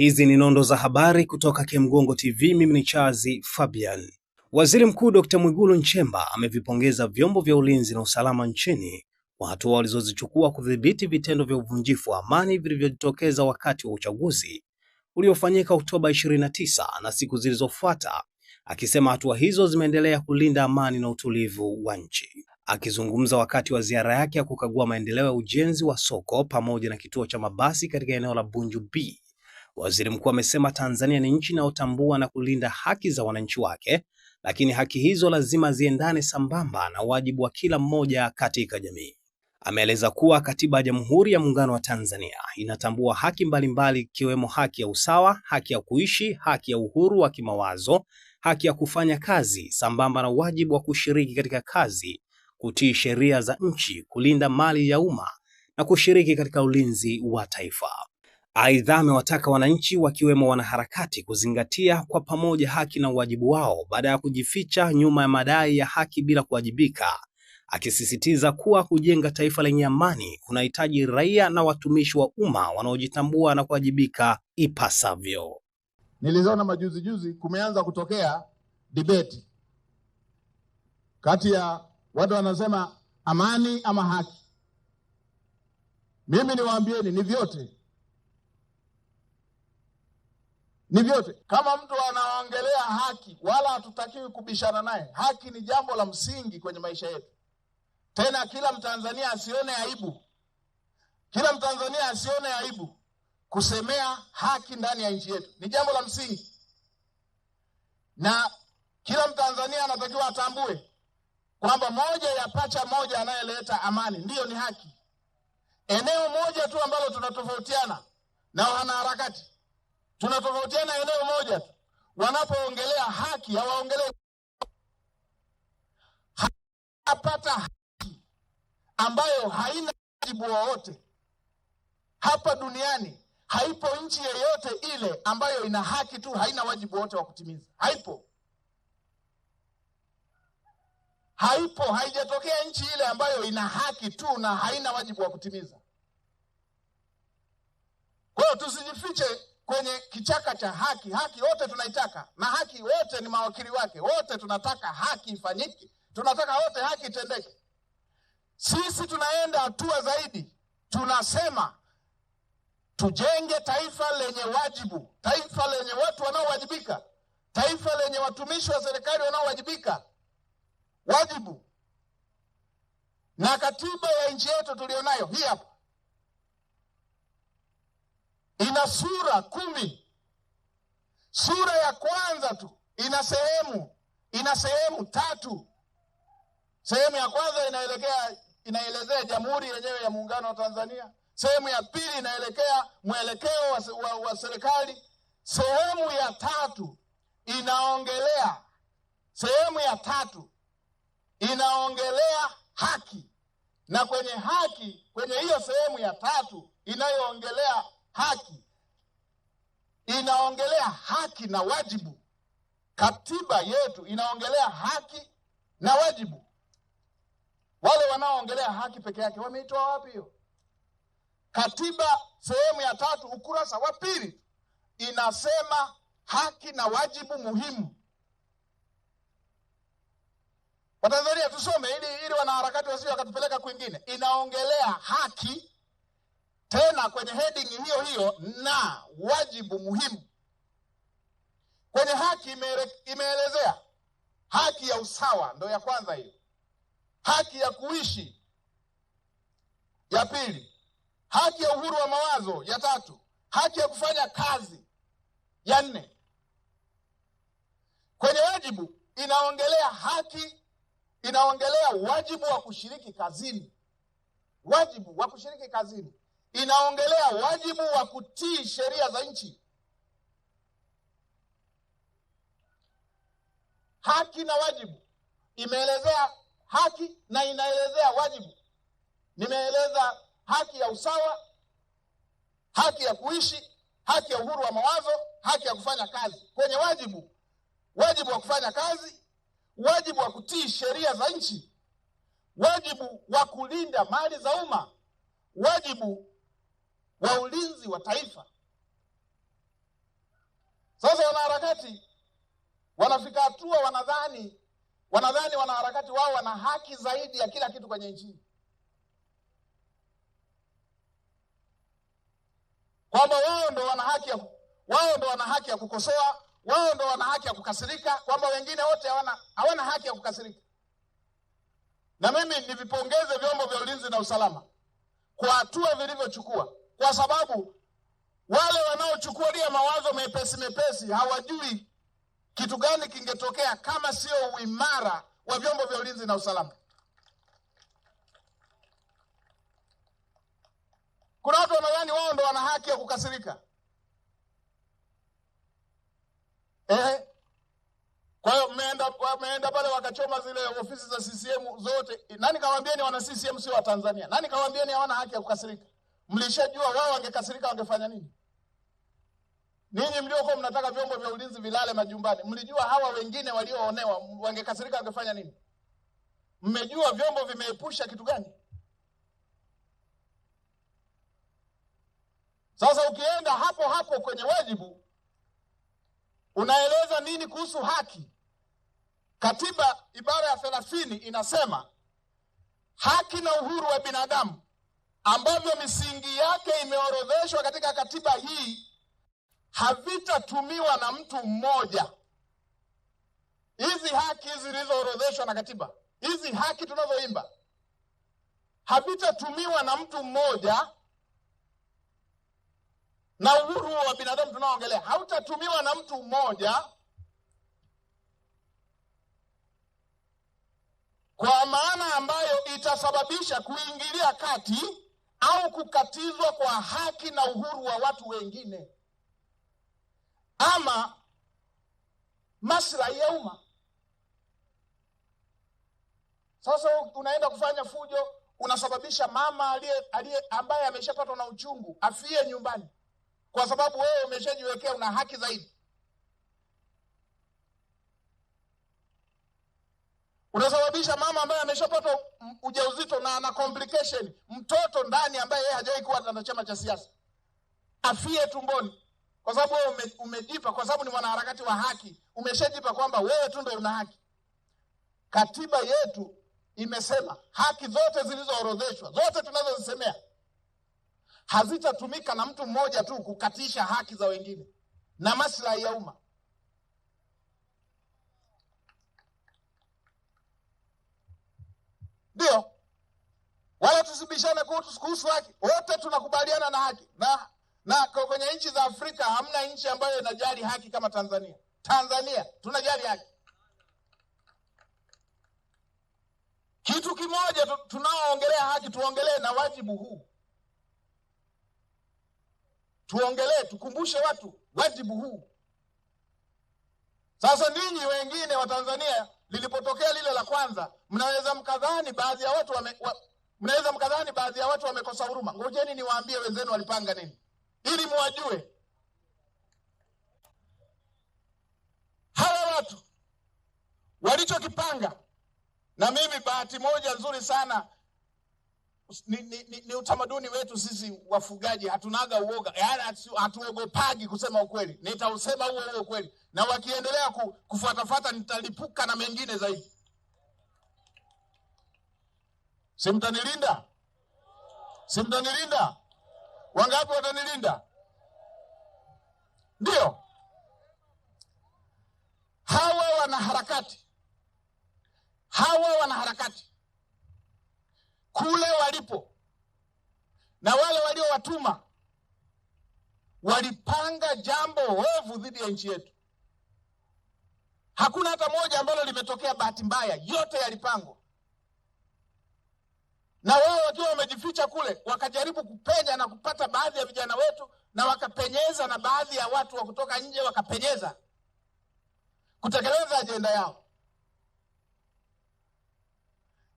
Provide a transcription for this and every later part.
Hizi ni nondo za habari kutoka Kemgongo TV. Mimi ni Charles Fabian. Waziri Mkuu Dr. Mwigulu Nchemba amevipongeza vyombo vya ulinzi na usalama nchini kwa hatua walizozichukua kudhibiti vitendo vya uvunjifu wa amani vilivyojitokeza wakati wa uchaguzi uliofanyika Oktoba 29 na siku zilizofuata, akisema hatua hizo zimeendelea kulinda amani na utulivu wa nchi. Akizungumza wakati wa ziara yake ya kukagua maendeleo ya ujenzi wa soko pamoja na kituo cha mabasi katika eneo la Bunju B, Waziri Mkuu amesema Tanzania ni nchi inayotambua na kulinda haki za wananchi wake, lakini haki hizo lazima ziendane sambamba na wajibu wa kila mmoja katika jamii. Ameeleza kuwa Katiba ya Jamhuri ya Muungano wa Tanzania inatambua haki mbalimbali ikiwemo haki ya usawa, haki ya kuishi, haki ya uhuru wa kimawazo, haki ya kufanya kazi sambamba na wajibu wa kushiriki katika kazi, kutii sheria za nchi, kulinda mali ya umma na kushiriki katika ulinzi wa taifa. Aidha, amewataka wananchi wakiwemo wanaharakati kuzingatia kwa pamoja haki na wajibu wao baada ya kujificha nyuma ya madai ya haki bila kuwajibika, akisisitiza kuwa kujenga taifa lenye amani kunahitaji raia na watumishi wa umma wanaojitambua na kuwajibika ipasavyo. Niliziona majuzi kumeanza kutokea debate kati ya watu wanasema amani ama haki. Mimi niwaambieni ni vyote. Ni vyote. Kama mtu anaongelea haki, wala hatutakiwi kubishana naye. Haki ni jambo la msingi kwenye maisha yetu. Tena kila Mtanzania asione aibu. Kila Mtanzania asione aibu kusemea haki ndani ya nchi yetu. Ni jambo la msingi. Na kila Mtanzania anatakiwa atambue kwamba moja ya pacha moja anayeleta amani ndiyo ni haki. Eneo moja tu ambalo tunatofautiana na wanaharakati, tunatofautiana eneo moja tu. Wanapoongelea haki hawaongelee hapata haki ambayo haina wajibu wowote. Hapa duniani haipo nchi yoyote ile ambayo ina haki tu haina wajibu wote wa kutimiza. Haipo. Haipo, haijatokea nchi ile ambayo ina haki tu na haina wajibu wa kutimiza. Kwa hiyo tusijifiche kwenye kichaka cha haki. Haki wote tunaitaka, na haki wote ni mawakili wake. Wote tunataka haki ifanyike. Tunataka wote haki itendeke. Sisi tunaenda hatua zaidi. Tunasema tujenge taifa lenye wajibu, taifa lenye watu wanaowajibika, taifa lenye watumishi wa serikali wanaowajibika. Wajibu. Na katiba ya nchi yetu tulionayo hii hapa ina sura 10. Sura ya kwanza tu ina sehemu 3. Sehemu ya kwanza inaelezea Jamhuri yenyewe ya Muungano wa Tanzania. Sehemu ya pili inaelekea mwelekeo wa serikali. Sehemu ya 3 inaongelea haki. Na kwenye haki, kwenye hiyo sehemu ya 3 inayoongelea haki, inaongelea haki na wajibu. Katiba yetu inaongelea haki na wajibu. Wale wanaoongelea haki peke yake wameitoa wapi hiyo? Katiba sehemu ya 3 ukurasa wa 2 inasema haki na wajibu muhimu. Watanzania tusome ili wanaharakati wasio wakatupeleka kwingine. Inaongelea haki, tena kwenye heading hiyo na wajibu muhimu. Kwenye haki imeelezea haki ya usawa, ndio ya kwanza hiyo. Haki ya kuishi ya 2. Haki ya uhuru wa mawazo ya 3. Haki ya kufanya kazi ya 4. Kwenye wajibu inaongelea haki, inaongelea wajibu wa kushiriki kazini. Wajibu wa kushiriki kazini. Inaongelea wajibu wa kutii sheria za nchi. Haki na wajibu. Imeelezea haki na inaelezea wajibu. Nimeeleza haki ya usawa, haki ya kuishi, haki ya uhuru wa mawazo, haki ya kufanya kazi. Kwenye wajibu, wajibu wa kufanya kazi, wajibu wa kutii sheria za nchi, wajibu wa kulinda mali za umma, wajibu wa ulinzi wa taifa. Sasa wanaharakati wanafika hatua wanadhani wanaharakati wao wana haki zaidi ya kila kitu kwenye nchi, kwamba wao ndo wana haki ya kukosoa, wao ndo wana haki ya kukasirika, kwamba wengine wote hawana haki ya kukasirika. Na mimi nivipongeze vyombo vya ulinzi na usalama kwa hatua vilivyochukua, kwa sababu wale wanaochukulia mawazo mepesi hawajui kitu gani kingetokea kama sio uimara wa vyombo vya ulinzi na usalama. Kuna watu wanadhani wao ndo wana haki ya kukasirika. Kwa hiyo mmeenda pale wakachoma zile ofisi za CCM zote. Nani kawaambieni wana CCM sio wa Tanzania? Nani kawaambieni hawana haki ya kukasirika? Mlishajua wao wangekasirika wangefanya nini? Ninyi mliokuwa mnataka vyombo vya ulinzi vilale majumbani, mlijua hawa wengine walioonewa wangekasirika wangefanya nini? Mmejua vyombo vimeepusha kitu gani? Sasa ukienda hapo kwenye wajibu, unaeleza nini kuhusu haki? Katiba ibara ya 30 inasema haki na uhuru wa binadamu ambavyo misingi yake imeorodheshwa katika katiba hii havitatumiwa na mtu mmoja. Hizi haki zilizoorodheshwa na katiba, hizi haki tunazoimba, havitatumiwa na mtu mmoja, na uhuru wa binadamu tunaoongelea hautatumiwa na mtu mmoja, kwa maana ambayo itasababisha kuingilia kati au kukatizwa kwa haki na uhuru wa watu wengine ama maslahi ya umma. Sasa unaenda kufanya fujo, unasababisha mama ambaye ameshapatwa na uchungu afie nyumbani kwa sababu wewe umeshajiwekea una haki zaidi. Unasababisha mama ambaye ameshapata ujauzito na ana complication, mtoto ndani ambaye yeye hajawahi kuwa na chama cha siasa, afie tumboni kwa sababu wewe umejipa, kwa sababu ni mwanaharakati wa haki, umeshajipa kwamba wewe tu ndio una haki. Katiba yetu imesema haki zote zilizoorodheshwa, zote tunazozisemea, hazitatumika na mtu mmoja tu kukatisha haki za wengine na maslahi ya umma. Ndio, wala tusibishane kuhusu haki, wote tunakubaliana na haki. Na kwenye nchi za Afrika hamna nchi ambayo inajali haki kama Tanzania. Tanzania tunajali haki. Kitu kimoja tunaoongelea haki, tuongelee na wajibu huu. Tuongelee, tukumbushe watu wajibu huu. Sasa ninyi wengine wa Tanzania, lilipotokea lile la kwanza, mnaweza mkadhani baadhi ya watu wamekosa huruma. Ngojeni niwaambie wenzenu walipanga nini, ili muwajue. Hawa watu walichokipanga, na mimi bahati moja nzuri sana, ni utamaduni wetu sisi wafugaji, hatunaga uoga, yaani hatuogopagi kusema ukweli. Nitausema huo ukweli, na wakiendelea kufuatafuata nitalipuka na mengine zaidi. Simtanilinda? Simtanilinda? Wangapi watanilinda? Ndio. Hawa wanaharakati kule walipo na wale waliowatuma walipanga jambo ovu dhidi ya nchi yetu. Hakuna hata moja ambalo limetokea bahati mbaya, yote yalipangwa. Na wao wakiwa wamejificha kule, wakajaribu kupenya na kupata baadhi ya vijana wetu, na wakapenyeza, na baadhi ya watu wa kutoka nje wakapenyeza kutekeleza ajenda yao,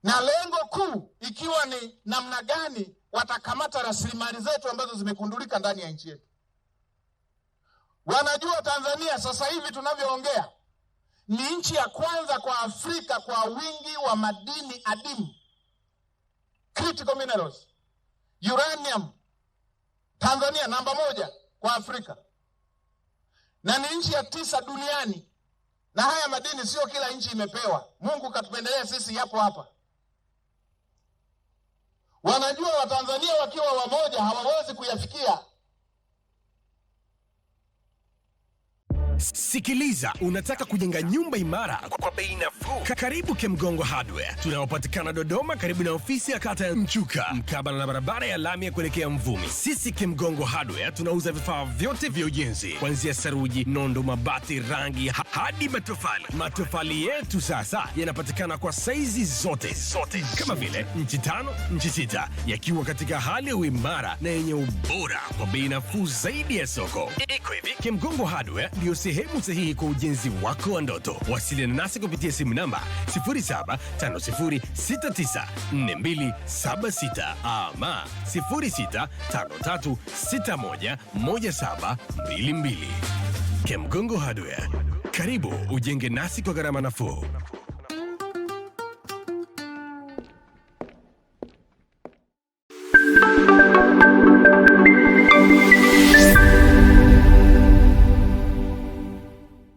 na lengo kuu ikiwa ni namna gani watakamata rasilimali zetu ambazo zimekundulika ndani ya nchi yetu. Wanajua Tanzania sasa hivi tunavyoongea ni nchi ya kwanza kwa Afrika kwa wingi wa madini adimu, critical minerals, uranium. Tanzania namba 1 kwa Afrika. na ni nchi ya 9 duniani, na haya madini sio kila nchi imepewa. Mungu katupendelea sisi, yapo hapa. Wanajua Watanzania wakiwa wamoja hawawezi kuyafikia. Sikiliza, unataka kujenga nyumba imara kwa bei nafuu? Karibu Kemgongo Hardware. Tunaopatikana Dodoma karibu na ofisi ya kata ya Mchuka, mkabala na barabara ya lami ya kuelekea Mvumi. Sisi Kemgongo Hardware tunauza vifaa vyote vya ujenzi, kuanzia saruji, nondo, mabati, rangi hadi matofali. Matofali yetu sasa yanapatikana kwa saizi zote kama vile inchi 5, inchi 6, yakiwa katika hali ya uimara na yenye ubora kwa bei nafuu zaidi ya soko. Iko hivi, Kemgongo Hardware ndio sehemu sahihi kwa ujenzi wako wa ndoto. Wasiliana nasi kupitia simu namba 0750694276 ama 0653611722. Kemgongo Hardware, karibu ujenge nasi kwa gharama nafuu.